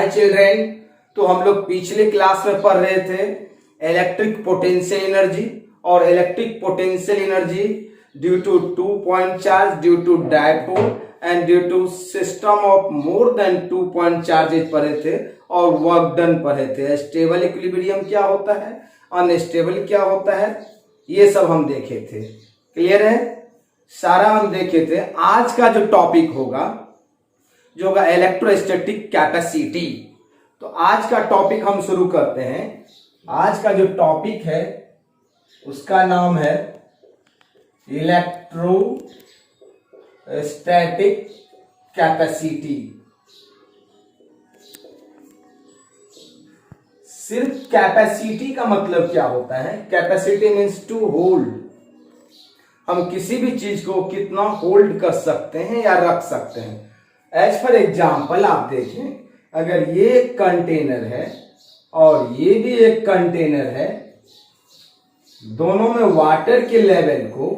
हाय children, तो हम लोग पिछले क्लास में पढ़ रहे थे इलेक्ट्रिक पोटेंशियल एनर्जी और electric potential energy due to 2 point charge, due to dipole and due to system of more than 2 point charges पढ़े थे और वर्क डन पढ़े थे। स्टेबल इक्विलिब्रियम क्या होता है, अनस्टेबल क्या होता है, ये सब हम देखे थे। क्लियर है, सारा हम देखे थे। आज का जो टॉपिक होगा जो होगा इलेक्ट्रोस्टैटिक कैपेसिटी। तो आज का टॉपिक हम शुरू करते हैं। आज का जो टॉपिक है उसका नाम है इलेक्ट्रोस्टैटिक कैपेसिटी। सिर्फ कैपेसिटी का मतलब क्या होता है? Capacity means to hold. हम किसी भी चीज को कितना होल्ड कर सकते हैं या रख सकते हैं। एज फॉर एग्जाम्पल आप देखें, अगर ये एक कंटेनर है और ये भी एक कंटेनर है, दोनों में वाटर के लेवल को,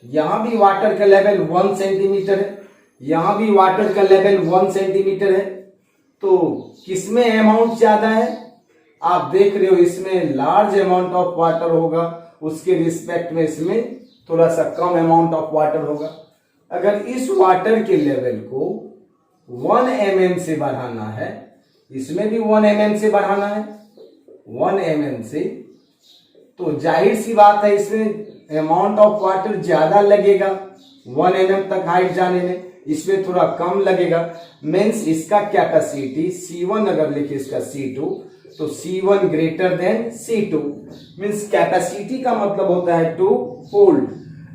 यहां भी वाटर का लेवल 1 सेंटीमीटर है, यहां भी वाटर का लेवल 1 सेंटीमीटर है, तो किसमें अमाउंट ज्यादा है? आप देख रहे हो इसमें लार्ज अमाउंट ऑफ वाटर होगा, उसके रिस्पेक्ट में इसमें थोड़ा सा कम अमाउंट ऑफ वाटर होगा। अगर इस वाटर के लेवल को 1 mm से बढ़ाना है, इसमें भी 1 mm से बढ़ाना है, 1 mm से, तो जाहिर सी बात है इसमें अमाउंट ऑफ वाटर ज्यादा लगेगा 1 mm तक हाइट जाने में, इसमें थोड़ा कम लगेगा। मीन्स इसका कैपेसिटी C1 अगर लिखे इसका C2, तो C1 greater than C2। Means capacity का मतलब होता है टू होल्ड।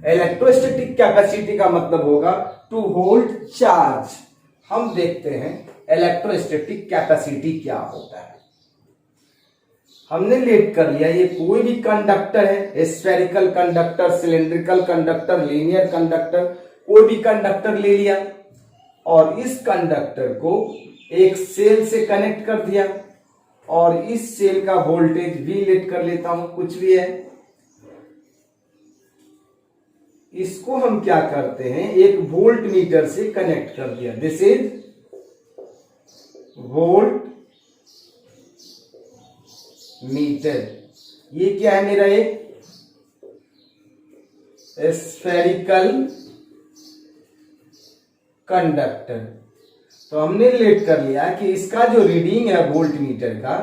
इलेक्ट्रोस्टैटिक कैपेसिटी का मतलब होगा टू होल्ड चार्ज। हम देखते हैं इलेक्ट्रोस्टैटिक कैपेसिटी क्या होता है। हमने लेट कर लिया, ये कोई भी कंडक्टर है, spherical conductor, cylindrical conductor, linear conductor, कोई भी कंडक्टर ले लिया और इस कंडक्टर को एक सेल से कनेक्ट कर दिया और इस सेल का वोल्टेज भी लेट कर लेता हूं, कुछ भी है। इसको हम क्या करते हैं, एक वोल्ट मीटर से कनेक्ट कर दिया। This is volt meter. ये क्या है मेरा एक स्फेरिकल कंडक्टर। तो हमने रिलेट कर लिया कि इसका जो रीडिंग है वोल्ट मीटर का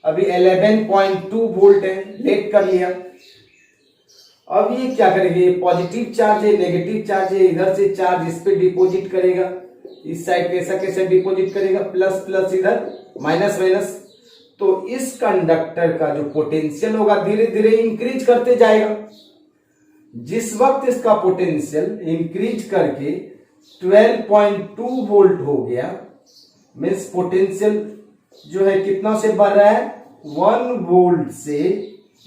अभी 11.2 वोल्ट है, लेट कर लिया। अब ये क्या करेगा, ये पॉजिटिव चार्ज है, नेगेटिव चार्ज है, इधर से चार्ज इस पे डिपॉजिट करेगा, इस साइड कैसा कैसा डिपॉजिट करेगा, प्लस प्लस, इधर माइनस माइनस। तो इस कंडक्टर का जो पोटेंशियल होगा धीरे धीरे इंक्रीज करते जाएगा। जिस वक्त इसका पोटेंशियल इंक्रीज करके 12.2 वोल्ट हो गया, मीन्स पोटेंशियल जो है कितना से बढ़ रहा है, 1 वोल्ट से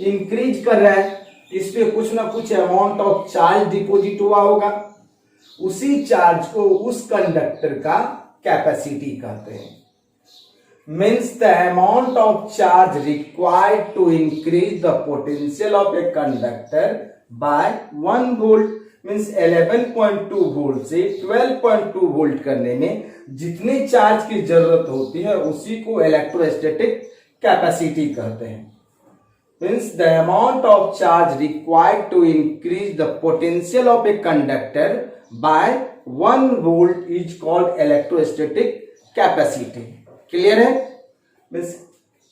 इंक्रीज कर रहा है। इस पे कुछ ना कुछ अमाउंट ऑफ चार्ज डिपॉजिट हुआ होगा, उसी चार्ज को उस कंडक्टर का कैपेसिटी कहते हैं। Means the amount of charge required to increase the potential of a conductor by 1 volt. Means 11.2 volt से 12.2 वोल्ट करने में जितने चार्ज की जरूरत होती है उसी को इलेक्ट्रोस्टैटिक कैपेसिटी कहते हैं। Means the amount of charge required to increase the potential of a conductor by 1 volt is called electrostatic capacity. Clear है? Means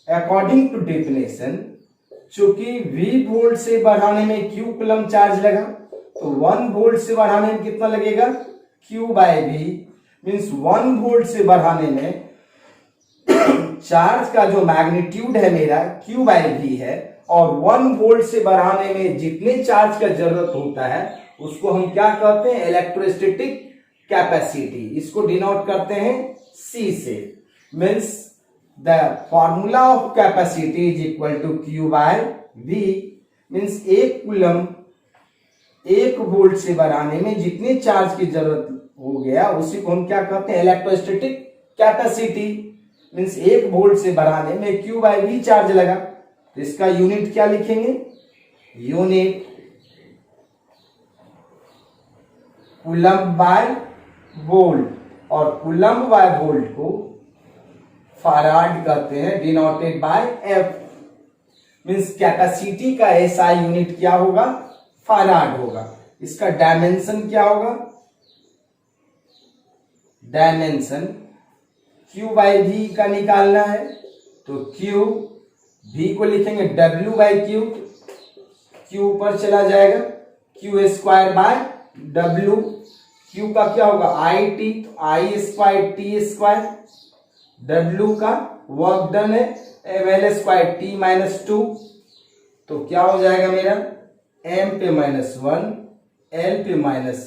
according to definition, चूंकि V वोल्ट से बढ़ाने में Q कूलम चार्ज लगा, तो 1 volt से बढ़ाने में कितना लगेगा, Q by V। Means 1 volt से बढ़ाने में चार्ज का जो मैग्नीट्यूड है मेरा Q बाय V है, और 1 वोल्ट से बढ़ाने में जितने चार्ज का जरूरत होता है उसको हम क्या कहते हैं, इलेक्ट्रोस्टैटिक कैपेसिटी। इसको डिनोट करते हैं C से। Means the formula of capacity is equal to Q by V। Means 1 coulomb 1 volt से बढ़ाने में जितने चार्ज की जरूरत हो गया उसी को हम क्या कहते हैं, इलेक्ट्रोस्टैटिक कैपेसिटी। मीन्स 1 वोल्ट से बढ़ाने में Q बाय V चार्ज लगा, तो इसका यूनिट क्या लिखेंगे, यूनिट कूलम बाय वोल्ट। और कूलम बाय वोल्ट को फैराड कहते हैं, denoted by F. Means capacity का एसआई यूनिट क्या होगा, फैराड होगा। इसका डायमेंशन क्या होगा, डायमेंशन Q बाई भी का निकालना है, तो Q भी को लिखेंगे W बाई क्यू, Q ऊपर चला जाएगा, Q square by W। Q का क्या होगा आई टी, तो आई स्क्वायर टी स्क्वायर, W का वर्क डन है L square T minus two, तो क्या हो जाएगा मेरा M पे माइनस वन, L पे माइनस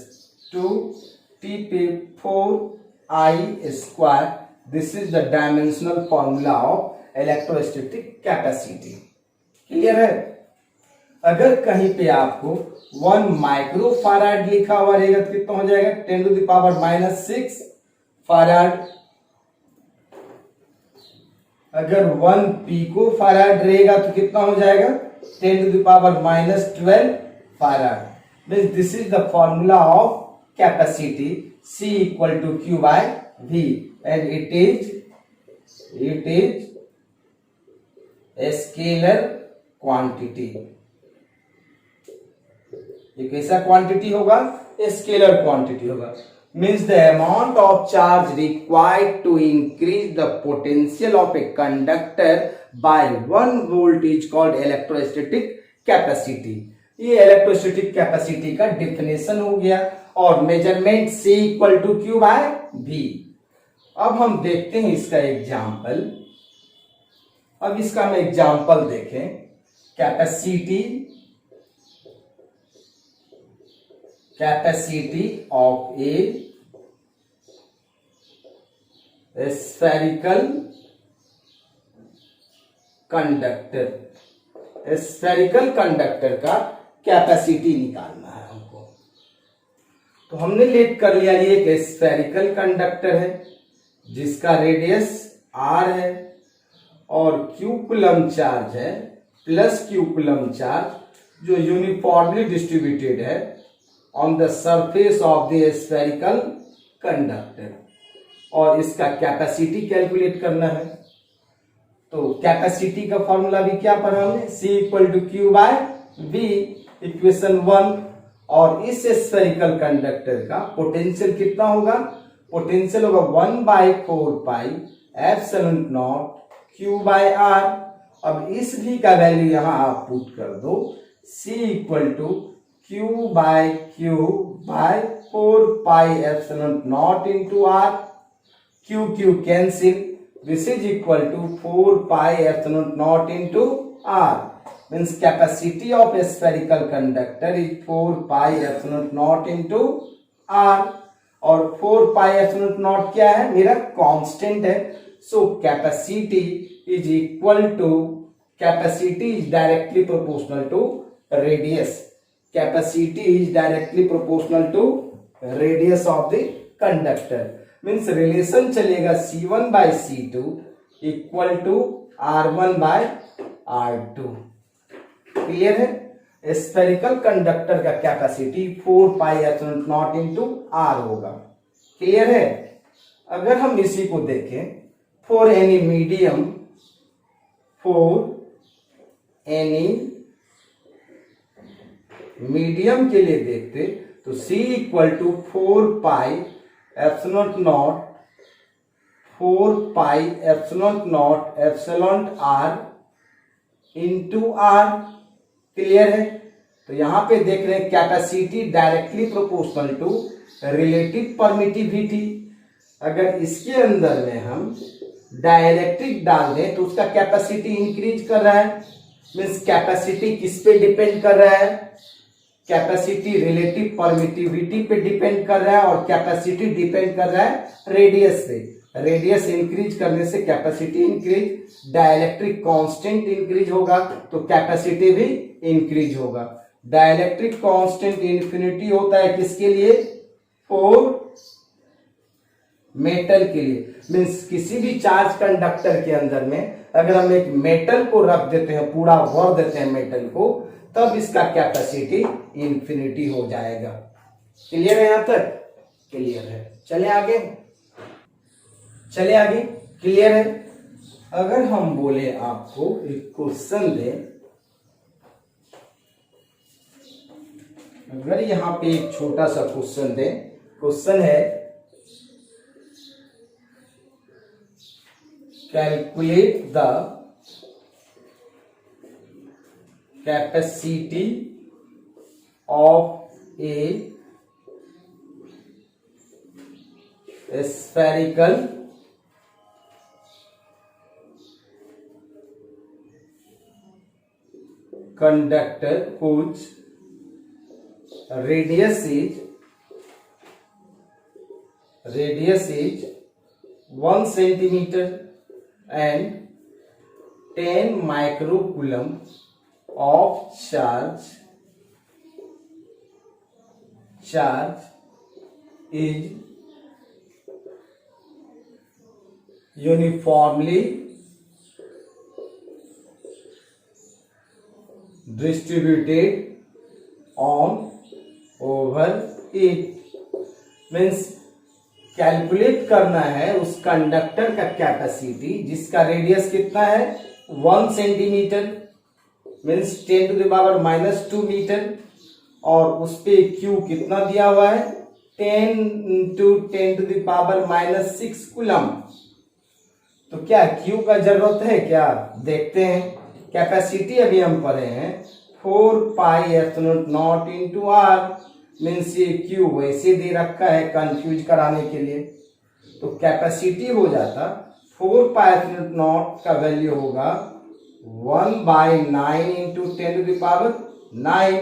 टू, T पे 4I square. This is the dimensional formula of electrostatic capacity. Clear है। अगर कहीं पे आपको 1 माइक्रो फैराड लिखा हुआ रहेगा तो कितना हो जाएगा 10 to the power minus 6 farad. अगर 1 पिको फैराड रहेगा तो कितना हो जाएगा 10 to the power minus 12 farad. Means this is the formula of capacity C equal to Q by V and it is a scalar quantity. ये कैसा quantity होगा, scalar quantity होगा। Means the amount of charge required to increase the potential of a conductor by 1 volt is called electrostatic capacity. ये electrostatic capacity का definition हो गया और measurement C equal to Q by V। अब हम देखते हैं इसका एग्जाम्पल। अब इसका हम एग्जाम्पल देखें। Capacity of a spherical conductor. Spherical conductor का कैपेसिटी निकालना है हमको। तो हमने लेट कर लिया, ये एक स्फेरिकल कंडक्टर है जिसका रेडियस r है और q कूलम चार्ज है प्लस q कूलम चार्ज जो यूनिफॉर्मली डिस्ट्रीब्यूटेड है on the surface of the spherical conductor, और इसका कैपेसिटी कैलकुलेट करना है। तो कैपेसिटी का फॉर्मूला भी क्या पढ़ा हमने, C equal to Q by V, equation 1। और इस स्फेरिकल कंडक्टर का पोटेंशियल कितना होगा, पोटेंशियल होगा 1 by 4 pi epsilon nought Q by R। अब इस V का वैल्यू यहां आप पुट कर दो, C equal to Q by 4 pi epsilon not into R। Q cancel, this is equal to 4 pi epsilon naught into R. Means capacity of a spherical conductor is 4 pi epsilon naught into R. और 4 pi epsilon naught क्या है, मेरा constant है। So capacity is equal to, capacity is directly proportional to radius. Capacity is directly proportional to radius of the conductor. Means relation चलेगा C1 by C2 equal to R1 by R2। Clear है। Spherical conductor का capacity 4 pi epsilon not into R होगा। Clear है। अगर हम इसी को देखें फॉर एनी मीडियम के लिए देखते तो C equal to 4 pi epsilon nought 4 pi epsilon nought epsilon R into R। Clear है। तो यहां पे देख रहे हैं capacity directly proportional to relative permittivity. अगर इसके अंदर में हम डायरेक्ट्रिक डाल दें तो उसका कैपेसिटी इंक्रीज कर रहा है। मीन्स कैपेसिटी किस पे डिपेंड कर रहा है, कैपेसिटी रिलेटिव परमिटिविटी पे डिपेंड कर रहा है और कैपेसिटी डिपेंड कर रहा है रेडियस पे। रेडियस इंक्रीज करने से capacity increase, dielectric constant increase होगा तो कैपेसिटी भी इंक्रीज होगा। डाइलेक्ट्रिक कांस्टेंट इंफिनिटी होता है किसके लिए, फॉर मेटल के लिए। मीन्स किसी भी चार्ज कंडक्टर के अंदर में अगर हम एक मेटल को रख देते हैं, पूरा भर देते हैं मेटल को, तब इसका कैपेसिटी इंफिनिटी हो जाएगा। क्लियर है, यहां तक क्लियर है। चले आगे। क्लियर है। अगर हम बोले आपको एक क्वेश्चन दे, अगर यहां पे एक छोटा सा क्वेश्चन दे, क्वेश्चन है calculate the capacity of A spherical conductor whose radius is 1 centimeter and 10 microcoulomb of charge is uniformly distributed on over it। Means calculate करना है उस कंडक्टर का कैपेसिटी जिसका रेडियस कितना है 1 centimetre, means 10 to the power -2 metre, और उस पे क्यू कितना दिया हुआ है 10 into 10 to the power -6 coulomb. तो क्या क्यू का जरूरत है क्या, देखते हैं। कैपेसिटी अभी हम पढ़े हैं 4 pi epsilon not into R, means ये क्यू वैसे दे रखा है कंफ्यूज कराने के लिए। तो कैपेसिटी हो जाता 4 पाई एप्सिलॉन नॉट का वैल्यू होगा 1/9 इंटू 10 टू द पावर 9,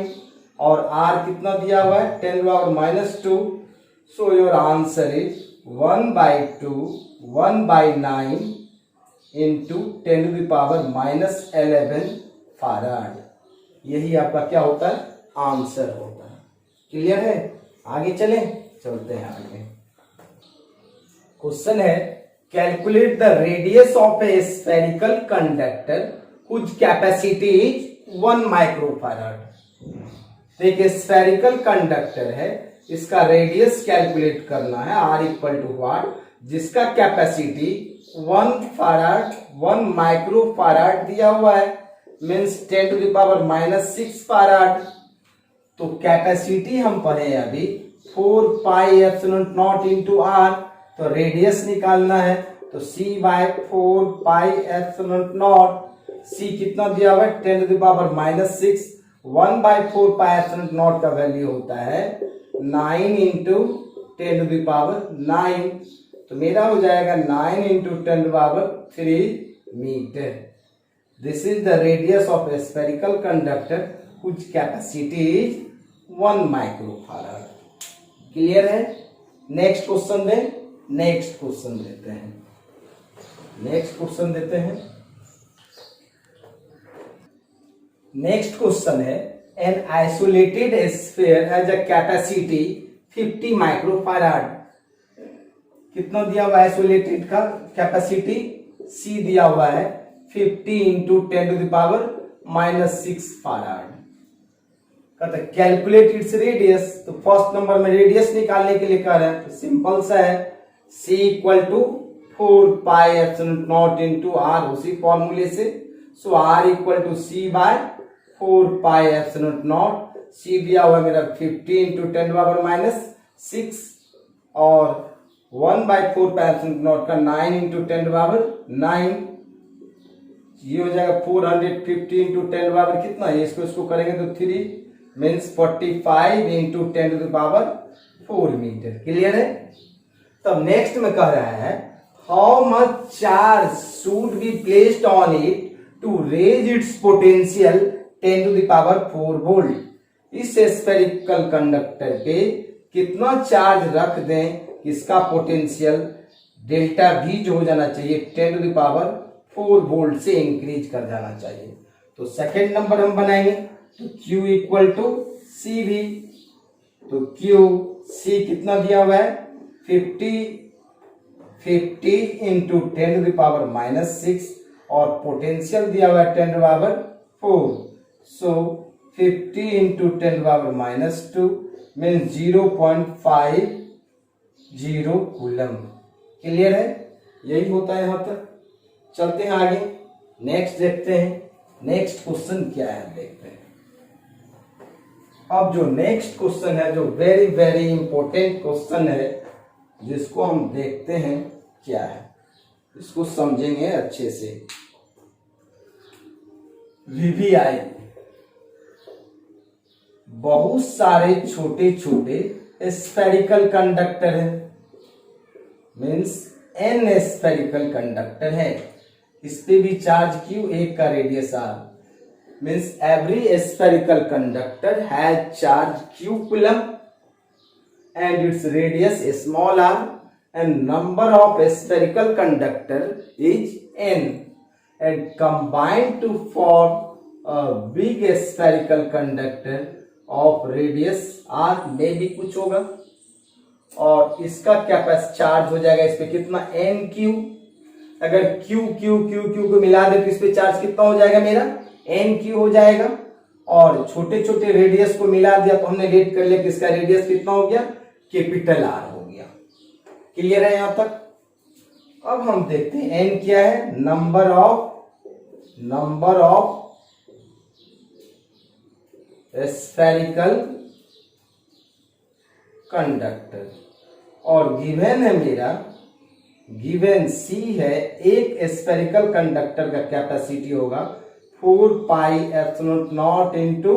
और आर कितना दिया हुआ है 10 to the power -2। So your answer is 1/9 into 10 to the power -11 farad. यही आपका क्या होता है, आंसर होता है। क्लियर है, आगे चलते हैं आगे। क्वेश्चन है calculate the radius of a spherical conductor whose capacity is 1 microfarad. देखिए स्फेरिकल कंडक्टर है, इसका रेडियस कैलकुलेट करना है, आर इक्वल टू वाट, जिसका कैपेसिटी 1 माइक्रोफाराड दिया हुआ है, means 10 to the power -6 farad. तो कैपेसिटी हम पढ़े अभी 4 pi epsilon not into R, तो रेडियस निकालना है, तो C/4 pi epsilon nought, C कितना दिया हुआ है 10 to the power -6, 1/4 pi epsilon nought का वैल्यू होता है 9 इंटू 10 टू द पावर 9, तो मेरा हो जाएगा 9 into 10 to the power 3 metre. This is the radius of a spherical conductor whose capacity is 1 microfarad. Clear है। नेक्स्ट क्वेश्चन देते हैं। नेक्स्ट क्वेश्चन है an isolated sphere has a capacity 50 microfarad. कितना दिया हुआ है आइसोलेटेड का कैपेसिटी, C दिया हुआ है 50 इंटू 10 टू द पावर -6 फाराड। कहता है कैलकुलेट इट्स रेडियस, तो फर्स्ट नंबर में रेडियस निकालने के लिए कह रहे हैं, तो सिंपल सा है C equal to 4 pi epsilon not into R, उसी फॉर्मूले से। So R equal to C/4 pi epsilon nought, C दिया हुआ है मेरा 50 इंटू 10 टू द पावर -6, और 1/4 पाई एप्सिलॉन नॉट का 9 इंटू 10 टू द पावर 9, ये हो जाएगा 450 इंटू 10 टू द पावर कितना है, इसको करेंगे तो 3, means 45 into 10 to the power 4 metre. Clear है। तब नेक्स्ट में कह रहा है how much charge should be placed on it to raise its potential 10 to the power 4 volt. इस स्फेरिकल कंडक्टर पे कितना चार्ज रख दें, इसका पोटेंशियल डेल्टा V जो हो जाना चाहिए 10 टू द पावर 4 वोल्ट से इंक्रीज कर जाना चाहिए। तो सेकेंड नंबर हम बनाएंगे, तो Q इक्वल टू CV, तो C कितना दिया हुआ है 50 इंटू 10 टू द पावर -6, और पोटेंशियल दिया हुआ है 10 to the power 4, so 50 into 10 to the power -2 means 0.50 coulomb. Clear है, यही होता है यहां तक। चलते हैं आगे, नेक्स्ट देखते हैं नेक्स्ट क्वेश्चन क्या है, देखते हैं। अब जो नेक्स्ट क्वेश्चन है, जो वेरी वेरी इंपॉर्टेंट क्वेश्चन है, जिसको हम देखते हैं क्या है, इसको समझेंगे अच्छे से। वीवीआई बहुत सारे छोटे छोटे स्फेरिकल कंडक्टर है, मीन्स एन स्फेरिकल कंडक्टर है, इस पे भी चार्ज क्यू, एक का radius R, means every spherical conductor has charge q coulomb and its radius small r and number of spherical conductor is n and combined to form a big spherical conductor of radius r में भी कुछ होगा और इसका capacity charge हो जाएगा इस पे कितना n q, अगर q q q q को मिला दे तो इस पे चार्ज कितना हो जाएगा मेरा एन क्यू हो जाएगा और छोटे छोटे रेडियस को मिला दिया तो हमने रेट कर लिया कि इसका रेडियस कितना हो गया, कैपिटल आर हो गया। क्लियर है यहां तक? अब हम देखते हैं एन क्या है, नंबर ऑफ स्फेरिकल कंडक्टर और गिवन है मेरा, गिवन सी है, एक स्फेरिकल कंडक्टर का कैपेसिटी होगा 4 pi epsilon not into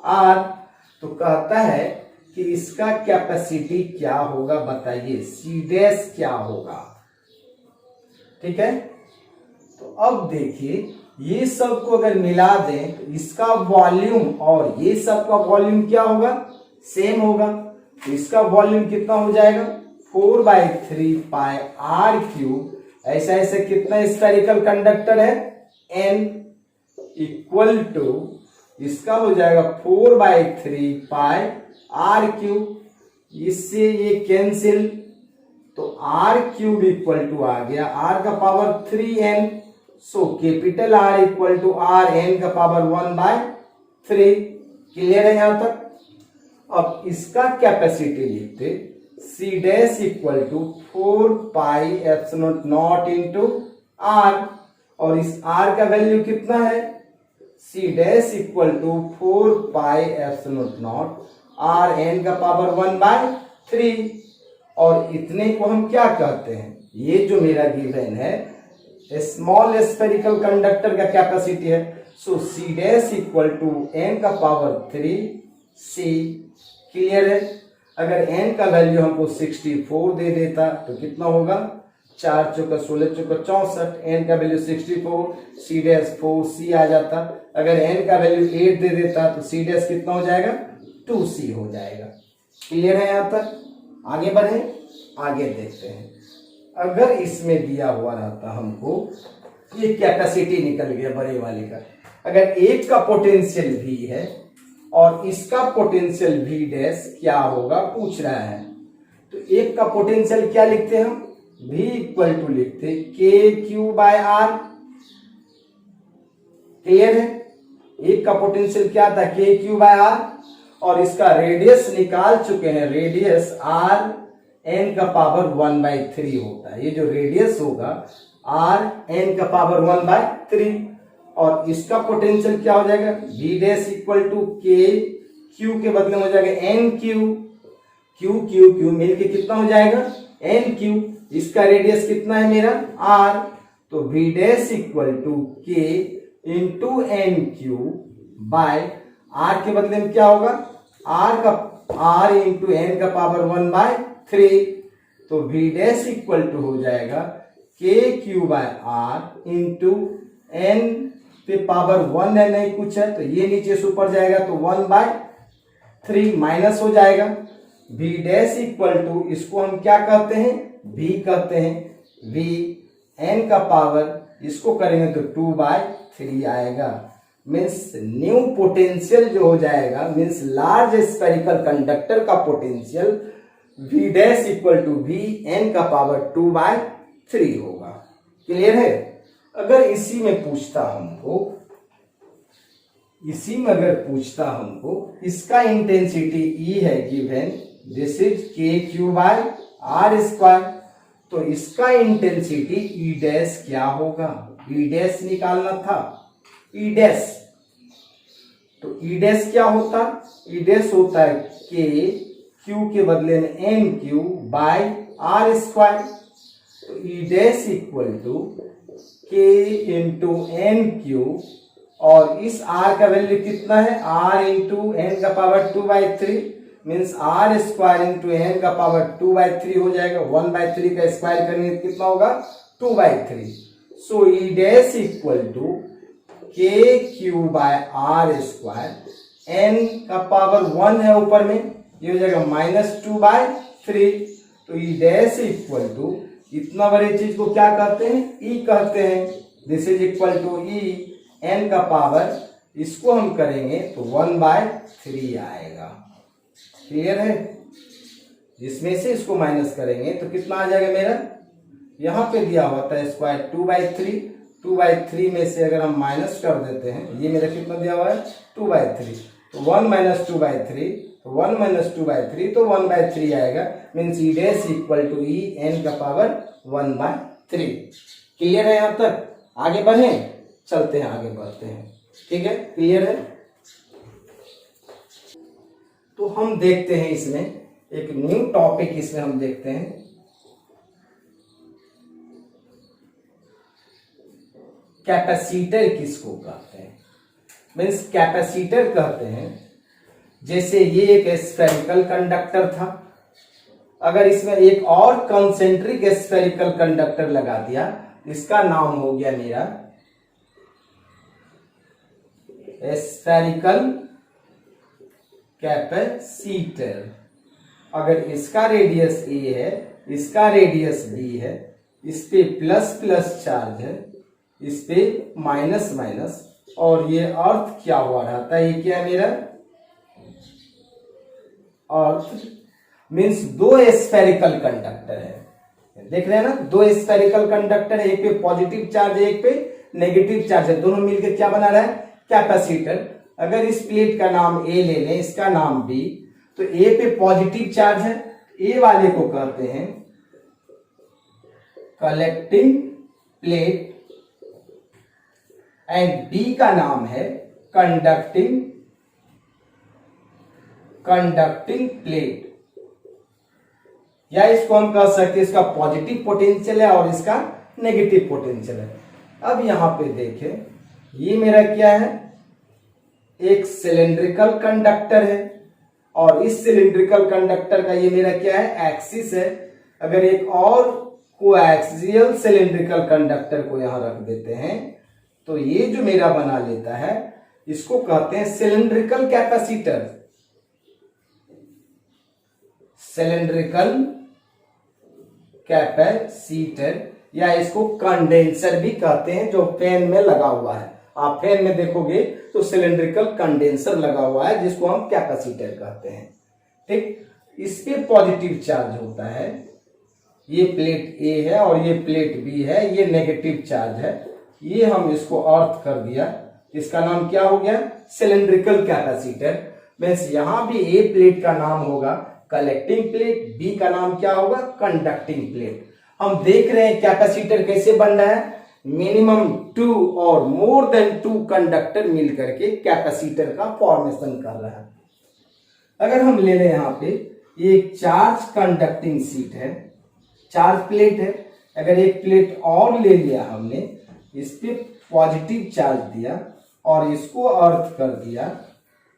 R. तो कहता है कि इसका कैपेसिटी क्या होगा, बताइए, सी डैश क्या होगा। ठीक है, तो अब देखिए ये सब को अगर मिला दें तो इसका वॉल्यूम और ये सब का वॉल्यूम क्या होगा, सेम होगा। तो इसका वॉल्यूम कितना हो जाएगा 4/3 पाई आर क्यूब, ऐसा ऐसे कितना स्फेरिकल कंडक्टर है एन, इक्वल टू इसका हो जाएगा 4/3 पाई आर क्यूब, इससे ये कैंसिल, तो आर क्यूब इक्वल टू आ गया आर का power 3n, so capital R equal to R N का पावर 1/3। क्लियर है यहां तक? अब इसका कैपेसिटी लिखते, C dash equal to 4 pi epsilon not into R, और इस आर का वैल्यू कितना है, C dash equal to 4 pi epsilon naught R N का पावर 1/3, और इतने को हम क्या कहते हैं, ये जो मेरा गिवन है स्मॉल स्फेरिकल कंडक्टर का कैपेसिटी है, so C dash equal to n का पावर 3 सी। क्लियर है? अगर n का वैल्यू हमको 64 दे देता तो कितना होगा, 4 चौका 16 चौका 64, n का वैल्यू 64, सी डैश 4c आ जाता। अगर n का वैल्यू 8 दे देता तो सी डैश कितना हो जाएगा, 2c हो जाएगा। क्लियर है यहां तक? आगे बढ़े, आगे देखते हैं। अगर इसमें दिया हुआ रहता हमको, ये कैपेसिटी निकल गया बड़े वाले का, अगर एक का पोटेंशियल v है और इसका पोटेंशियल v डैश क्या होगा पूछ रहा है, तो एक का पोटेंशियल क्या लिखते हैं हम, v इक्वल टू लिखते के क्यू बाय आर। क्लियर है? एक का पोटेंशियल क्या था, के क्यू बाय आर, और इसका रेडियस निकाल चुके हैं, रेडियस आर एन का पावर 1/3 होता है। ये जो रेडियस होगा आर एन का पावर 1/3, और इसका पोटेंशियल क्या हो जाएगा, v dash equal to K Q के बदले में हो जाएगा N Q, Q Q Q मिलके कितना हो जाएगा एन क्यू। इसका रेडियस कितना है मेरा r, तो v dash equal to K into N Q by r के बदले में क्या होगा, r इंटू एन का पावर 1/3, तो v डैश इक्वल टू हो जाएगा K Q by R into N पे पावर 1 है, नहीं कुछ है तो ये नीचे से ऊपर जाएगा तो 1/3 माइनस हो जाएगा। v डैश इक्वल टू इसको हम क्या कहते हैं, v कहते हैं, v n का पावर इसको करेंगे तो 2/3 आएगा। मीन्स न्यू पोटेंशियल जो हो जाएगा, मीन्स लार्ज स्फेरिकल कंडक्टर का potential v dash equal to v n का पावर 2/3 होगा। क्लियर है? अगर इसी में पूछता हमको, इसका इंटेंसिटी E है गिवन, दिस इज के क्यू बाय आर स्क्वायर, तो इसका इंटेंसिटी E डैश क्या होगा, ई डैश निकालना था, ई डैश। तो ई डैश क्या होता, ई डैश होता है के क्यू के बदले में N Q by R square. तो E dash equal to K into N Q, और इस आर का वैल्यू कितना है, आर इंटू एन का power 2/3 means R square into N का पावर 2/3 हो जाएगा। 1/3 का स्क्वायर करने कितना होगा, 2/3। So E dash equal to K Q by R square, N का पावर 1 है ऊपर में, ये हो जाएगा -2/3। तो ई डैश इक्वल टू, इतना बड़े चीज को क्या कहते हैं, ई कहते हैं। This is equal to E N का पावर, इसको हम करेंगे तो 1/3 आएगा। क्लियर है। इसमें से इसको माइनस करेंगे तो कितना आ जाएगा मेरा, यहां पे दिया हुआ था स्क्वायर 2/3, 2/3 में से अगर हम माइनस कर देते हैं, ये मेरा कितना दिया हुआ है 2/3, तो 1 - 2/3, तो 1 - 2/3 तो 1/3 आएगा। Means E dash equal to E N का पावर 1/3। क्लियर है यहां तक, आगे बढ़े, चलते हैं आगे बढ़ते हैं। ठीक है, क्लियर है। तो हम देखते हैं इसमें एक न्यू टॉपिक, इसमें हम देखते हैं कैपेसिटर किसको कहते हैं। मीन्स कैपेसिटर कहते हैं, जैसे ये एक स्फेरिकल कंडक्टर था, अगर इसमें एक और कंसेंट्रिक स्फेरिकल कंडक्टर लगा दिया, इसका नाम हो गया मेरा स्फेरिकल कैपेसिटर। अगर इसका रेडियस ए है, इसका रेडियस बी है, इस पे प्लस प्लस चार्ज है, इस पे माइनस माइनस, और ये अर्थ क्या हुआ रहता है, ये क्या है मेरा अर्थ। मीन्स दो स्फेरिकल कंडक्टर है, देख रहे हैं ना, दो स्फेरिकल कंडक्टर है, एक पे पॉजिटिव चार्ज है, एक पे नेगेटिव चार्ज है, दोनों मिलकर क्या बना रहा है, कैपेसिटर। अगर इस प्लेट का नाम ए ले लें, इसका नाम बी, तो ए पे पॉजिटिव चार्ज है, ए वाले को कहते हैं कलेक्टिंग प्लेट, एंड बी का नाम है कंडक्टिंग प्लेट। या इसको हम कह सकते हैं इसका पॉजिटिव पोटेंशियल है और इसका नेगेटिव पोटेंशियल है। अब यहां पे देखें, ये मेरा क्या है, एक सिलिंड्रिकल कंडक्टर है, और इस सिलिंड्रिकल कंडक्टर का ये मेरा क्या है, एक्सिस है। अगर एक और कोएक्सियल सिलिंड्रिकल कंडक्टर को यहां रख देते हैं, तो ये जो मेरा बना लेता है, इसको कहते हैं सिलिंड्रिकल कैपेसिटर। सिलिंड्रिकल कैपेसिटर, या इसको कंडेंसर भी कहते हैं, जो फैन में लगा हुआ है। आप फैन में देखोगे तो सिलिंड्रिकल कंडेंसर लगा हुआ है, जिसको हम कैपेसिटर कहते हैं। ठीक, इस पे पॉजिटिव चार्ज होता है, ये प्लेट ए है और ये प्लेट बी है, ये नेगेटिव चार्ज है। ये हम इसको अर्थ कर दिया, इसका नाम क्या हो गया, सिलिंड्रिकल कैपेसिटर। मीन्स यहां भी ए प्लेट का नाम होगा कलेक्टिंग प्लेट, बी का नाम क्या होगा, कंडक्टिंग प्लेट। हम देख रहे हैं कैपेसिटर कैसे बन रहा है, मिनिमम 2 और मोर देन 2 कंडक्टर मिलकर के कैपेसिटर का फॉर्मेशन कर रहा है। अगर हम ले लें यहां पे, ये एक चार्ज कंडक्टिंग शीट है, चार्ज प्लेट है। अगर एक प्लेट और ले लिया हमने, इस पे पॉजिटिव चार्ज दिया और इसको अर्थ कर दिया,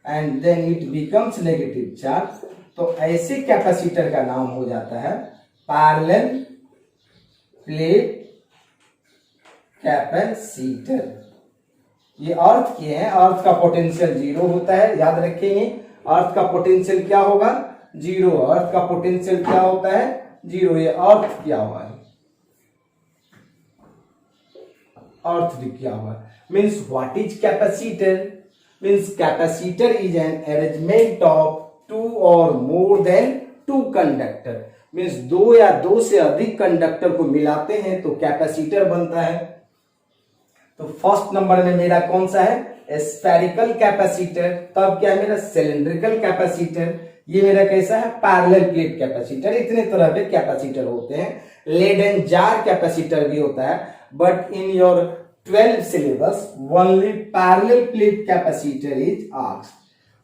and then it becomes negative charge, तो ऐसे कैपेसिटर का नाम हो जाता है पैरेलल प्लेट कैपेसिटर। ये अर्थ किए हैं, अर्थ का पोटेंशियल 0 होता है, याद रखेंगे। अर्थ का पोटेंशियल क्या होगा, 0। अर्थ का पोटेंशियल क्या होता है, 0। ये अर्थ क्या हुआ है, अर्थ क्या हुआ, means what is capacitor. Means capacitor is an arrangement of 2 और मोर देन 2 कंडक्टर। मीन्स 2 या 2 से अधिक कंडक्टर को मिलाते हैं तो कैपेसिटर बनता है। तो फर्स्ट नंबर में मेरा कौन सा है, स्फेरिकल कैपेसिटर। तब क्या है मेरा, सिलिंड्रिकल कैपेसिटर। ये मेरा कैसा है, पैरेलल प्लेट कैपेसिटर। इतने तरह के कैपेसिटर होते हैं। लेड एंड जार कैपेसिटर भी होता है, but in your 12 syllabus, only parallel plate capacitor is asked.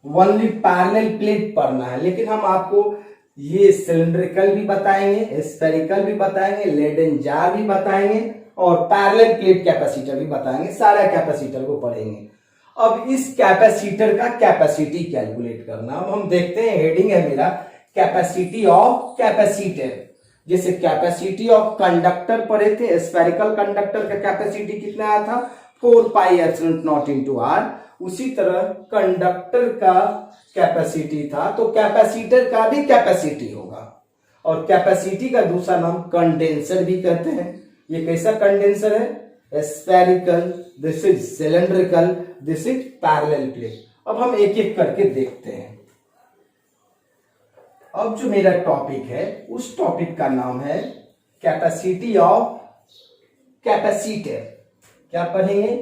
Only parallel plate पढ़ना है, लेकिन हम आपको ये सिलिंड्रिकल भी बताएंगे, स्फेरिकल भी बताएंगे, लेडन जार भी बताएंगे और पैरेलल प्लेट कैपेसिटर भी बताएंगे। सारा कैपेसिटर को पढ़ेंगे। अब इस कैपेसिटर का कैपेसिटी कैलकुलेट करना। अब हम देखते हैं, हेडिंग है मेरा कैपेसिटी ऑफ कैपेसिटर। जैसे कैपेसिटी ऑफ कंडक्टर पढ़े थे, स्फेरिकल कंडक्टर का कैपेसिटी कितना आया था 4 pi epsilon not into R. उसी तरह कंडक्टर का कैपेसिटी था, तो कैपेसिटर का भी कैपेसिटी होगा। और कैपेसिटी का दूसरा नाम कंडेंसर भी कहते हैं। ये कैसा कंडेंसर है? Spherical, this is cylindrical, this is parallel plate. अब हम एक एक करके देखते हैं। अब जो मेरा टॉपिक है उस टॉपिक का नाम है कैपेसिटी ऑफ कैपेसिटर। क्या पढ़ेंगे?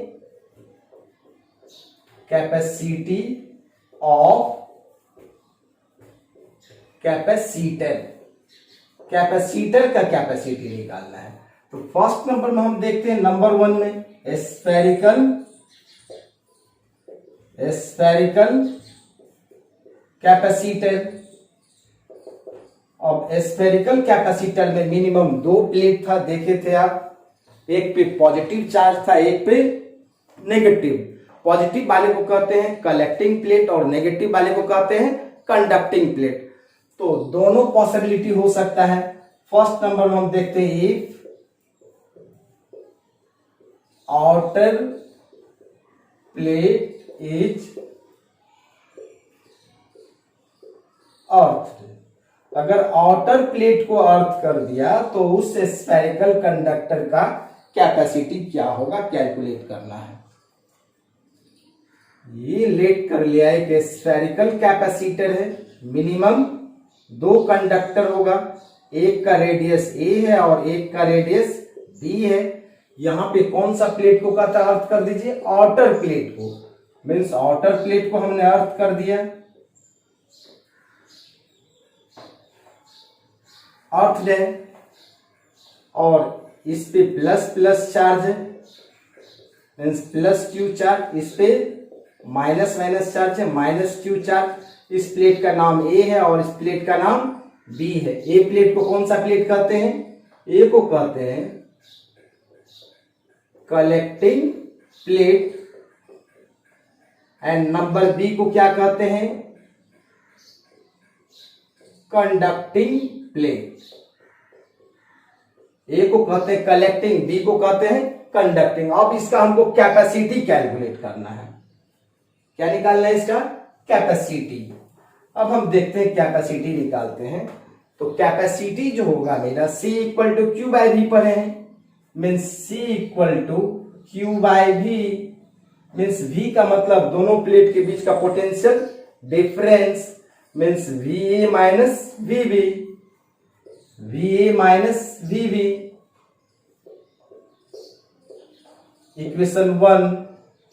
Capacity of capacitor. कैपेसिटर का कैपेसिटी निकालना है। तो फर्स्ट नंबर में हम देखते हैं, नंबर 1 में स्फेरिकल कैपेसिटर। अब स्फेरिकल कैपेसिटर में मिनिमम 2 प्लेट था, देखे थे आप। एक पे पॉजिटिव चार्ज था, एक पे नेगेटिव। पॉजिटिव वाले को कहते हैं कलेक्टिंग प्लेट और नेगेटिव वाले को कहते हैं कंडक्टिंग प्लेट। तो दोनों पॉसिबिलिटी हो सकता है। फर्स्ट नंबर में हम देखते हैं, इफ आउटर प्लेट इज अर्थ। अगर आउटर प्लेट को अर्थ कर दिया तो उस स्फेरिकल कंडक्टर का कैपेसिटी क्या होगा, कैलकुलेट करना है। ये लेट कर लिया है कि स्फेरिकल कैपेसिटर है, मिनिमम 2 कंडक्टर होगा, एक का रेडियस ए है और एक का रेडियस बी है। यहां पे कौन सा प्लेट को कहता है, अर्थ कर दीजिए आउटर प्लेट को। मीन्स आउटर प्लेट को हमने अर्थ कर दिया, अर्थ है, और इस पे प्लस प्लस चार्ज है, मीन्स प्लस क्यू चार्ज। इस पे माइनस माइनस चार्ज है, माइनस क्यू चार्ज। इस प्लेट का नाम ए है और इस प्लेट का नाम बी है। ए प्लेट को कौन सा प्लेट कहते हैं? ए को कहते हैं collecting plate, and number B को क्या कहते हैं? Conducting plate. ए को कहते हैं कलेक्टिंग, बी को कहते हैं कंडक्टिंग। अब इसका हमको कैपेसिटी कैलकुलेट करना है। क्या निकालना है इसका? कैपेसिटी। अब हम देखते हैं कैपेसिटी निकालते हैं। तो कैपेसिटी जो होगा मेरा C equal to Q by V पर है, means C equal to Q by V. Means V का मतलब दोनों प्लेट के बीच का potential difference, means VA minus VB, VA minus VB। Equation 1,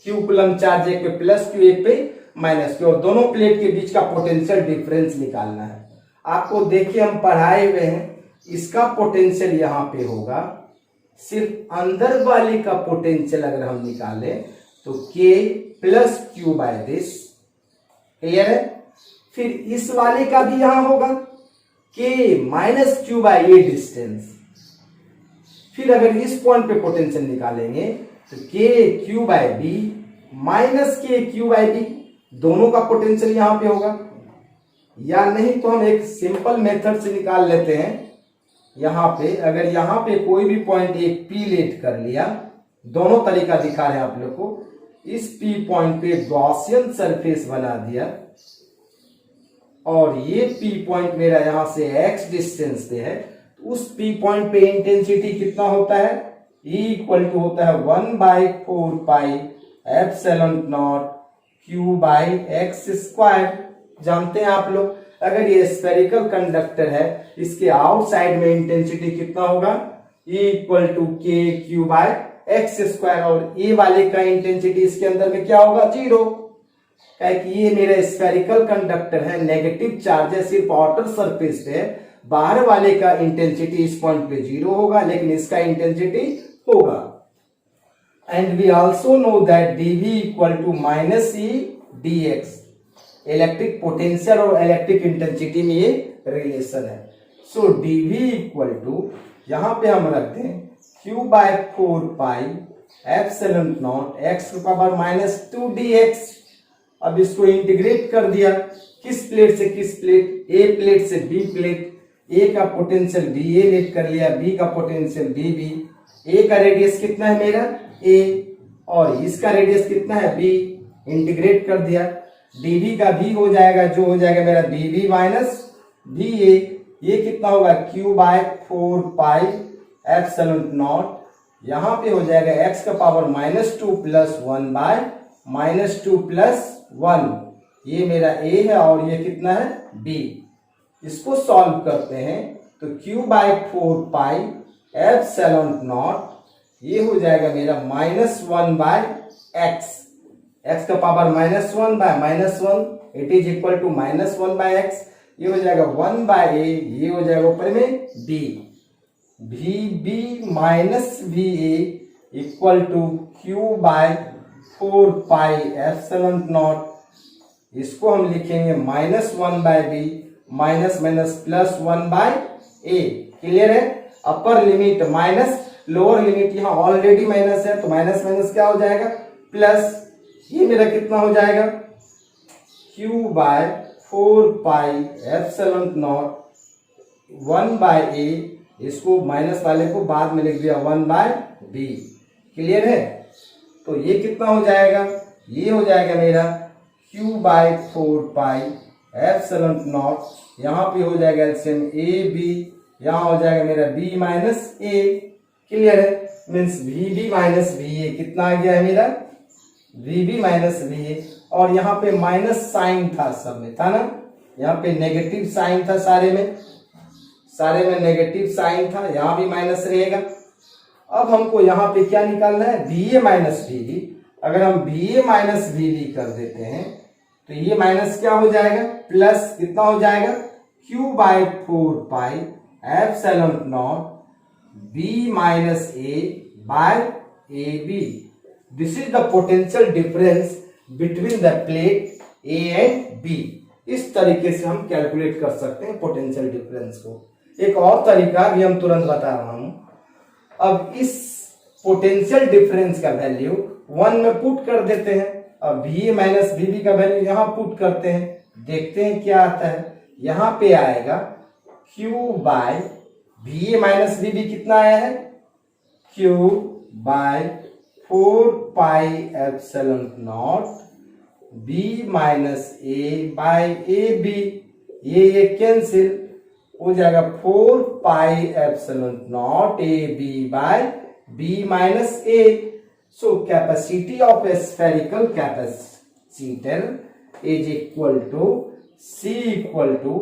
Q coulomb charge एक पे प्लस क्यू एक पे माइनस क्यू, और दोनों प्लेट के बीच का पोटेंशियल डिफरेंस निकालना है। आपको देखिए हम पढ़ाए हुए हैं, इसका पोटेंशियल यहां पे होगा। सिर्फ अंदर वाले का पोटेंशियल अगर हम निकालें तो K plus Q by this, clear है। फिर इस वाले का भी यहां होगा K माइनस क्यू बाय ये डिस्टेंस। फिर अगर इस पॉइंट पे पोटेंशियल निकालेंगे तो K Q by B minus K Q by B, दोनों का पोटेंशियल यहां पे होगा। या नहीं तो हम एक सिंपल मेथड से निकाल लेते हैं। यहां पे अगर यहां पे कोई भी पॉइंट एक P लेट कर लिया, दोनों तरीका दिखा रहे हैं आप लोग को। इस P पॉइंट पे गॉसियन सरफेस बना दिया और ये P पॉइंट मेरा यहां से x डिस्टेंस पे है, तो उस P पॉइंट पे इंटेंसिटी कितना होता है? E इक्वल टू होता है 1/4 pi epsilon not Q by x square. जानते हैं आप लोग, अगर ये स्फेरिकल कंडक्टर है, इसके आउटसाइड में इंटेंसिटी कितना होगा? E equal to K Q bye x square, और ए वाले का इंटेंसिटी इसके अंदर में क्या होगा? 0। कि ये मेरा स्फेरिकल कंडक्टर है, नेगेटिव चार्ज है, सिर्फ आउटर सरफेस पे है। बाहर वाले का इंटेंसिटी इस पॉइंट पे 0 होगा, लेकिन इसका इंटेंसिटी होगा। And we also know that dV equal to minus E dx। Electric potential और इलेक्ट्रिक इंटेंसिटी में ये रिलेशन है। सो dV इक्वल टू यहां पे हम रखते हैं q by 4 pi epsilon naught x to power minus 2 dx। अब इसको इंटीग्रेट कर दिया, किस प्लेट से किस प्लेट, ए प्लेट से बी प्लेट। ए का पोटेंशियल बी ए लेट कर लिया, बी का पोटेंशियल बी बी। ए का रेडियस कितना है मेरा ए, और इसका रेडियस कितना है बी। इंटीग्रेट कर दिया, dv का भी हो जाएगा, जो हो जाएगा मेरा bv माइनस va। ये कितना होगा q by 4 pi epsilon naught. यहां पे हो जाएगा x का power minus 2 plus 1 by minus 2 plus 1। ये मेरा a है और ये कितना है b। इसको सॉल्व करते हैं तो q by 4 pi epsilon naught, ये हो जाएगा मेरा माइनस 1 बाय x। x का power minus 1 by minus 1, it is equal to minus 1 by x। ये हो जाएगा 1 बाय a, ये हो जाएगा ऊपर में b। vb minus va equal to q by 4 pi epsilon nought. इसको हम लिखेंगे minus 1 by b minus minus plus 1 by a। Clear है। Upper limit minus, lower limit यहाँ ऑलरेडी माइनस है तो माइनस माइनस क्या हो जाएगा प्लस। ये मेरा कितना हो जाएगा q by 4 pi epsilon naught 1 by a। इसको माइनस वाले को बाद में लिख दिया 1 बाय b। क्लियर है। तो ये कितना हो जाएगा, ये हो जाएगा मेरा q by 4 pi epsilon naught. यहाँ पे हो जाएगा एलसीएम ए बी, यहाँ हो जाएगा मेरा b माइनस a। क्लियर है। मीन्स vb माइनस va कितना आ गया है मेरा vb माइनस va। और यहाँ पे माइनस साइन था, सब में था ना, यहाँ पे नेगेटिव साइन था, सारे में नेगेटिव साइन था, यहाँ भी माइनस रहेगा। अब हमको यहाँ पे क्या निकालना है va माइनस vb। अगर हम va माइनस vb कर देते हैं तो ये माइनस क्या हो जाएगा प्लस कितना हो जाएगा q by 4 pi epsilon naught b minus a by ab। This is the potential difference between the plate a and b। इस तरीके से हम कैलकुलेट कर सकते हैं पोटेंशियल डिफरेंस को। एक और तरीका भी हम तुरंत बता रहा हूं। अब इस पोटेंशियल डिफरेंस का वैल्यू 1 में पुट कर देते हैं, अब va माइनस vb का वैल्यू यहां पुट करते हैं, देखते हैं क्या आता है। यहां पे आएगा q by va minus vb कितना आया है q by 4 pi epsilon naught b minus a by ab। ये कैंसिल हो जाएगा 4 pi epsilon naught ab by b minus a। So capacity of a spherical capacitor is equal to c equal to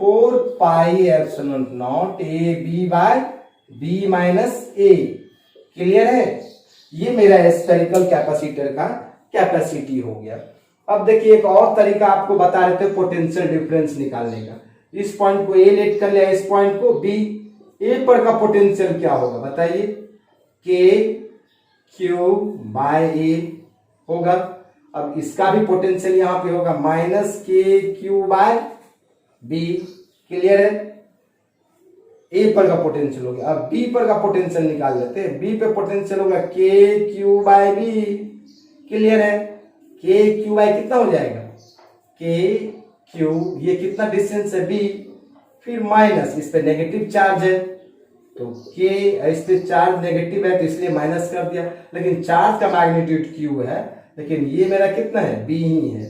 4 pi epsilon naught ab by b minus a। Clear है। ये मेरा spherical capacitor का capacity हो गया। अब देखिए एक और तरीका आपको बता रहे थे पोटेंशियल डिफरेंस निकालने का। इस पॉइंट को ए लेट कर लिया, इस पॉइंट को बी। ए पर का पोटेंशियल क्या होगा बताइए, के क्यू बाय ए होगा। अब इसका भी पोटेंशियल यहां पे होगा minus K Q by B. Clear है। ए पर का पोटेंशियल हो गया। अब बी पर का पोटेंशियल निकाल लेते हैं। बी पे पोटेंशियल होगा के क्यू बाय बी। क्लियर है। के क्यू बाय कितना हो जाएगा के क्यू, ये कितना डिस्टेंस है बी, फिर माइनस इस पे नेगेटिव चार्ज है तो के, इस पे चार्ज नेगेटिव है तो इसलिए माइनस कर दिया, लेकिन चार्ज का मैग्नीट्यूड क्यू है, लेकिन ये मेरा कितना है बी ही है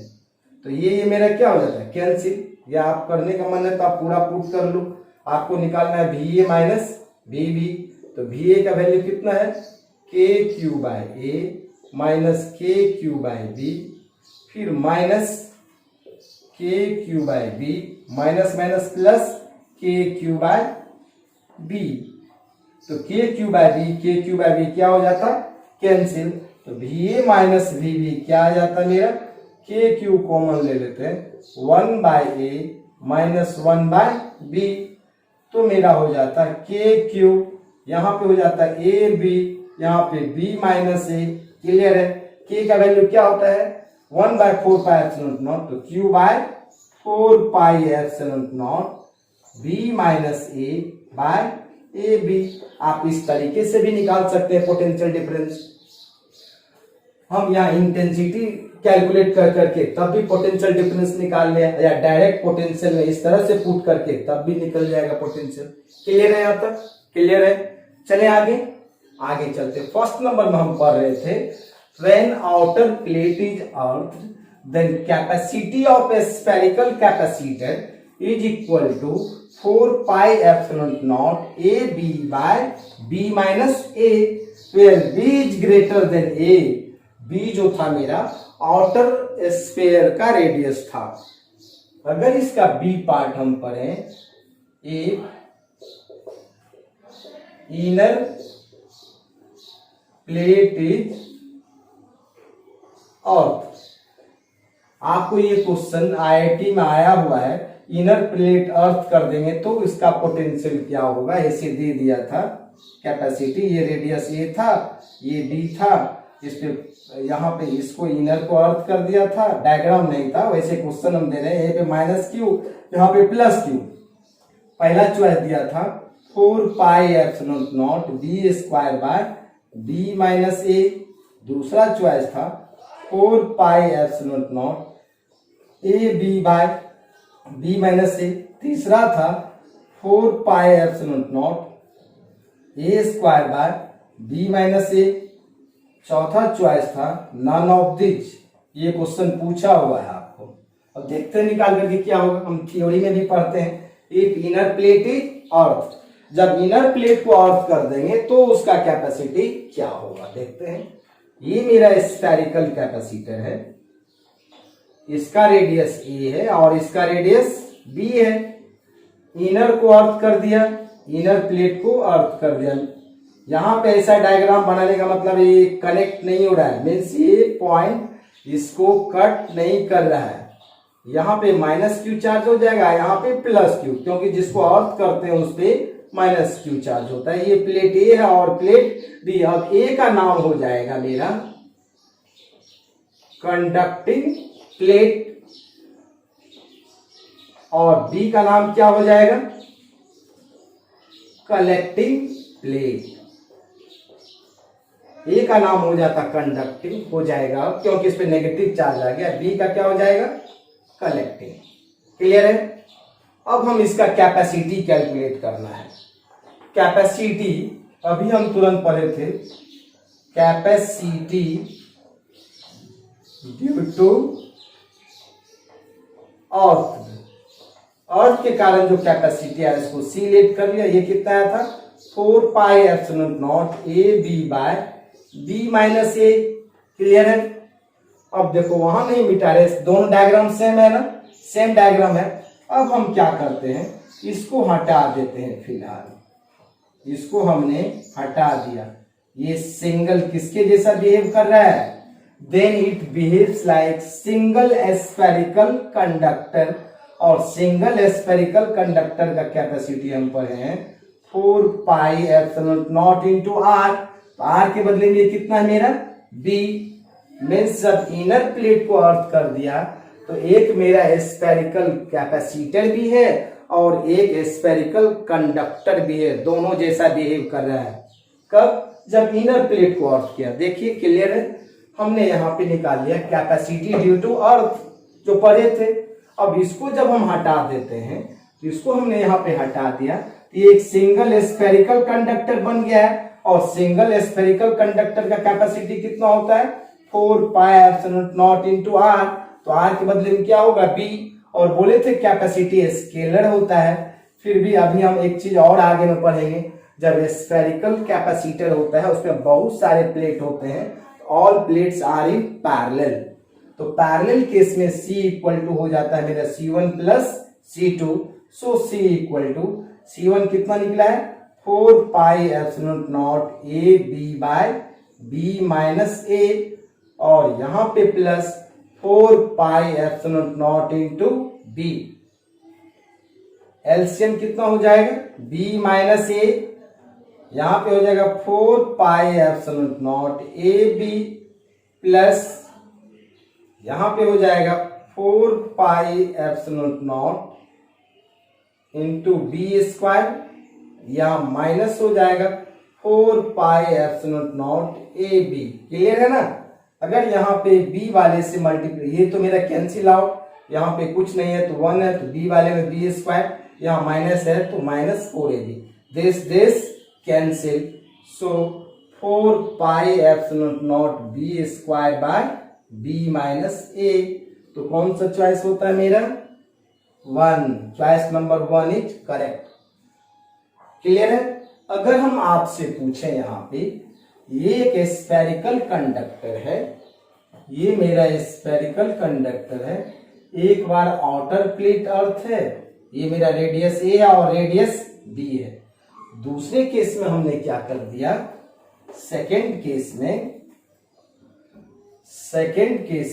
तो ये मेरा क्या हो जाता है कैंसिल। या आप करने का मन है तो आप पूरा पुट कर लो। आपको निकालना है V A minus V B, तो वी ए का वैल्यू कितना है K Q by A minus K Q by B, फिर minus K Q by B minus minus plus K Q by B. तो के क्यू बाय बी क्या हो जाता cancel. तो V A minus V B क्या आ जाता मेरा के क्यू कॉमन ले लेते हैं 1 bye A minus 1 bye B. तो मेरा हो जाता है के क्यू, यहां पे हो जाता है ए बी यहाँ पे b माइनस ए। क्लियर है? k का वैल्यू क्या होता है? 1/4 पाई एप्सिलॉन नॉट, तो q/4 pi epsilon naught b minus A by A B. आप इस तरीके से भी निकाल सकते हैं पोटेंशियल डिफरेंस। हम यहाँ इंटेंसिटी कैलकुलेट कर करके तब भी पोटेंशियल डिफरेंस निकाल लिया, या डायरेक्ट पोटेंशियल में इस तरह से पुट करके तब भी निकल जाएगा पोटेंशियल। क्लियर है? यहाँ तक क्लियर है? चले आगे चलते। फर्स्ट नंबर में हम पढ़ रहे थे, when outer plate is earth then capacity of a spherical capacitor is equal to 4 pi epsilon naught A B by B minus A, where B is greater than A. B जो था मेरा outer sphere का radius था। अगर इसका B part हम पढ़ें, a inner plate is अर्थ। आपको ये क्वेश्चन आईआईटी में आया हुआ है, इनर प्लेट अर्थ कर देंगे तो इसका पोटेंशियल क्या होगा, ऐसे दे दिया था कैपेसिटी। ये रेडियस ए था, ये बी था, इस पे यहाँ पे इसको इनर को अर्थ कर दिया था, डायग्राम नहीं था, वैसे क्वेश्चन हम दे रहे हैं। ए पे माइनस क्यू, यहाँ पे प्लस क्यू। पहला चॉइस दिया था 4 pi epsilon naught B square by B minus A. दूसरा चॉइस था 4 pi epsilon naught A B by B minus A. तीसरा था 4 pi epsilon naught A square by B minus A. चौथा choice था none of this. ये question पूछा हुआ है आपको, अब देखते हैं निकाल करके क्या होगा। हम थ्योरी में भी पढ़ते हैं, एक इनर प्लेट इज अर्थ। जब इनर प्लेट को अर्थ कर देंगे तो उसका कैपेसिटी क्या होगा, देखते हैं। ये मेरा स्फेरिकल कैपेसिटर है, इसका रेडियस ए है और इसका रेडियस बी है। इनर को अर्थ कर दिया, इनर प्लेट को अर्थ कर दिया। यहां पे ऐसा डायग्राम बनाने का मतलब ये कनेक्ट नहीं हो रहा है, मीन्स ये पॉइंट इसको कट नहीं कर रहा है। यहाँ पे माइनस क्यू चार्ज हो जाएगा, यहाँ पे प्लस क्यू, क्योंकि जिसको अर्थ करते हैं उस पे माइनस क्यू चार्ज होता है। ये प्लेट ए है और प्लेट बी। अब ए का नाम हो जाएगा मेरा कंडक्टिंग प्लेट और बी का नाम क्या हो जाएगा, कलेक्टिंग प्लेट। ए का नाम हो जाता कंडक्टिंग हो जाएगा क्योंकि इस पे नेगेटिव चार्ज आ गया। बी का क्या हो जाएगा, कलेक्टिंग। क्लियर है? अब हम इसका कैपेसिटी कैलकुलेट करना है। कैपेसिटी अभी हम तुरंत पढ़े थे, कैपेसिटी ड्यू टू अर्थ के कारण जो कैपेसिटी है इसको सी लेट कर लिया। ये कितना आया था, 4 pi epsilon naught A B by B minus A. Clear है? अब देखो वहां नहीं मिटा रहे, दोनों डायग्राम सेम है ना, सेम डायग्राम है। अब हम क्या करते हैं, इसको हटा देते हैं। फिलहाल इसको हमने हटा दिया। ये सिंगल किसके जैसा बिहेव कर रहा है, then it behaves like single spherical conductor. और सिंगल स्फेरिकल कंडक्टर का कैपेसिटी हम पढ़े हैं 4 pi epsilon not into R. तो आर के बदले में कितना है मेरा, बी। मीन्स जब इनर प्लेट को अर्थ कर दिया तो एक मेरा स्फेरिकल कैपेसिटर भी है और एक स्फेरिकल कंडक्टर भी है, दोनों जैसा बिहेव कर रहा है। कब, जब इनर प्लेट को अर्थ किया। देखिए क्लियर है? हमने यहाँ पे निकाल लिया कैपेसिटी ड्यू टू अर्थ जो पढ़े थे। अब इसको जब हम हटा देते हैं, तो इसको हमने यहाँ पे हटा दिया, तो ये एक सिंगल स्फेरिकल कंडक्टर बन गया है। और सिंगल स्फेरिकल कंडक्टर का कैपेसिटी कितना होता है, 4 pi epsilon not into R. तो आर के बदले में क्या होगा, बी। और बोले थे कैपेसिटी स्केलर होता है। फिर भी अभी हम एक चीज और आगे में पढ़ेंगे, जब स्फेरिकल कैपेसिटर होता है उसमें बहुत सारे प्लेट होते हैं, all plates are in parallel. तो पैरेलल केस में C इक्वल टू हो जाता है मेरा C1 plus C2। So C equal to C1 कितना निकला है, 4 pi epsilon naught A B by B minus A. और यहां पे plus 4 pi epsilon not into B. LCM कितना हो जाएगा, बी माइनस ए यहाँ पे हो जाएगा 4 pi epsilon naught A B plus यहाँ पे हो जाएगा 4 pi epsilon not into B square, या माइनस हो जाएगा 4 pi epsilon naught A B. Clear है ना? अगर यहाँ पे b वाले से मल्टीप्लाई, ये तो मेरा कैंसिल आउट, यहाँ पे कुछ नहीं है तो 1 है, तो b वाले में बी स्क्वायर, यहाँ माइनस है तो minus 4ab, this cancel, so 4 pi epsilon naught B square bye b minus a। तो कौन सा चॉइस होता है मेरा? 1, choice number 1 is correct. Clear है? अगर हम आपसे पूछें यहाँ पे, ये एक स्फेरिकल कंडक्टर है, ये मेरा स्फेरिकल कंडक्टर है, एक बार आउटर प्लेट अर्थ है, ये मेरा रेडियस ए और रेडियस बी है। दूसरे केस में हमने क्या कर दिया, सेकेंड केस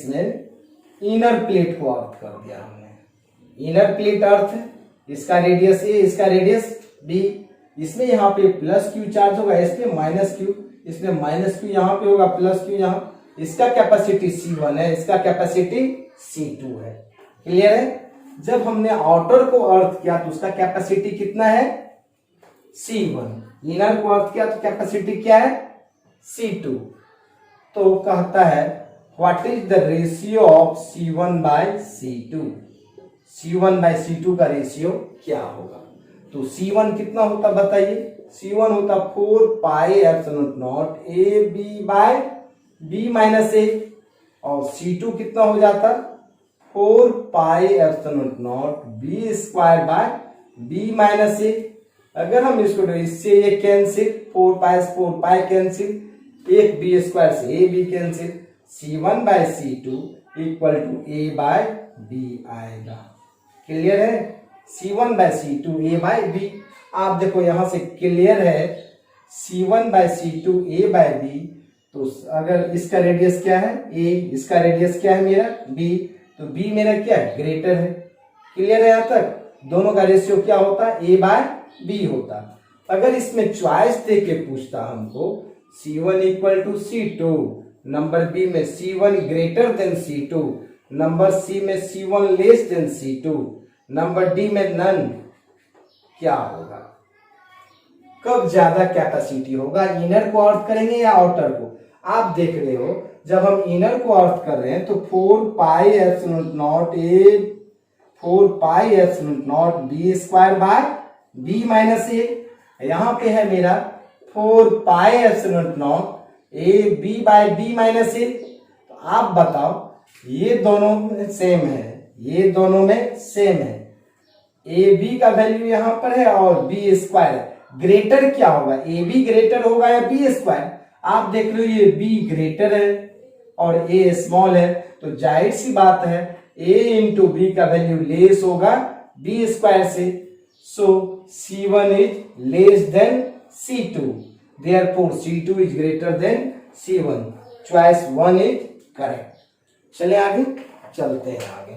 में इनर प्लेट को अर्थ कर दिया हमने। इनर प्लेट अर्थ है, इसका रेडियस ए, इसका रेडियस बी, इसमें यहाँ पे प्लस क्यू चार्ज होगा, इसमें माइनस क्यू, इसमें माइनस क्यू, यहाँ पे होगा प्लस क्यू, यहाँ इसका कैपेसिटी C1 है, इसका कैपेसिटी C2 है। क्लियर है? जब हमने आउटर को अर्थ किया तो उसका कैपेसिटी कितना है? C1। इनर को अर्थ किया तो कैपेसिटी क्या है? C2। तो कहता है what is the ratio of C1 by C2? C1 by C2 का रेशियो क्या होगा? तो C1 कितना होता बताइए? C1 होता 4 pi epsilon naught A B by B minus A, और C2 कितना हो जाता? 4 pi epsilon naught B square by B minus A. अगर हम इसको इससे ये कैंसिल, 4 पाई कैंसिल, एक बी स्क्वायर से A B cancel, C1 by C2 equal to A by B आएगा। क्लियर है? C1 by C2 A by B. आप देखो यहां से क्लियर है, C1 by C2 A by B, तो अगर इसका रेडियस क्या है? a, इसका रेडियस क्या है मेरा? b, तो b मेरा क्या है? ग्रेटर है। क्लियर है? यहां तक दोनों का रेशियो क्या होता है? a बाय b होता। अगर इसमें चॉइस दे के पूछता हमको C1 equal to C2, number b में C1 greater than C2, number c में C1 less than C2, number D में नन, क्या होगा? कब ज्यादा कैपेसिटी होगा? इनर को अर्थ करेंगे या आउटर को? आप देख रहे हो जब हम इनर को अर्थ कर रहे हैं तो 4 pi epsilon naught A, 4 pi epsilon naught B square by B minus A, यहां पे है मेरा 4 pi epsilon naught A B by B minus A. तो आप बताओ, ये दोनों में सेम है, ये दोनों में सेम है, ए बी का वैल्यू यहां पर है और बी स्क्वायर है। ग्रेटर क्या होगा? ए बी ग्रेटर होगा या बी स्क्वायर? आप देख लो ये बी ग्रेटर है और ए स्मॉल है, तो जाहिर सी बात है ए इंटू बी का वैल्यू लेस होगा बी स्क्वायर से, सो C1 is less than C2, therefore C2 is greater then C1। Choice 1 is correct. चले आगे, चलते हैं आगे।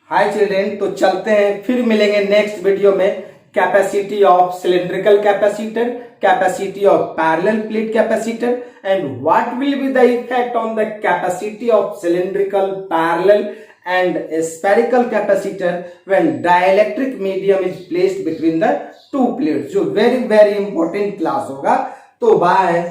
हाय चिल्ड्रेन, तो चलते हैं, फिर मिलेंगे नेक्स्ट वीडियो में। Capacity of cylindrical capacitor, capacity of parallel plate capacitor, and what will be the effect on the capacity of cylindrical, parallel and spherical capacitor when dielectric medium is placed between the two plates, जो very very important class होगा। तो bye.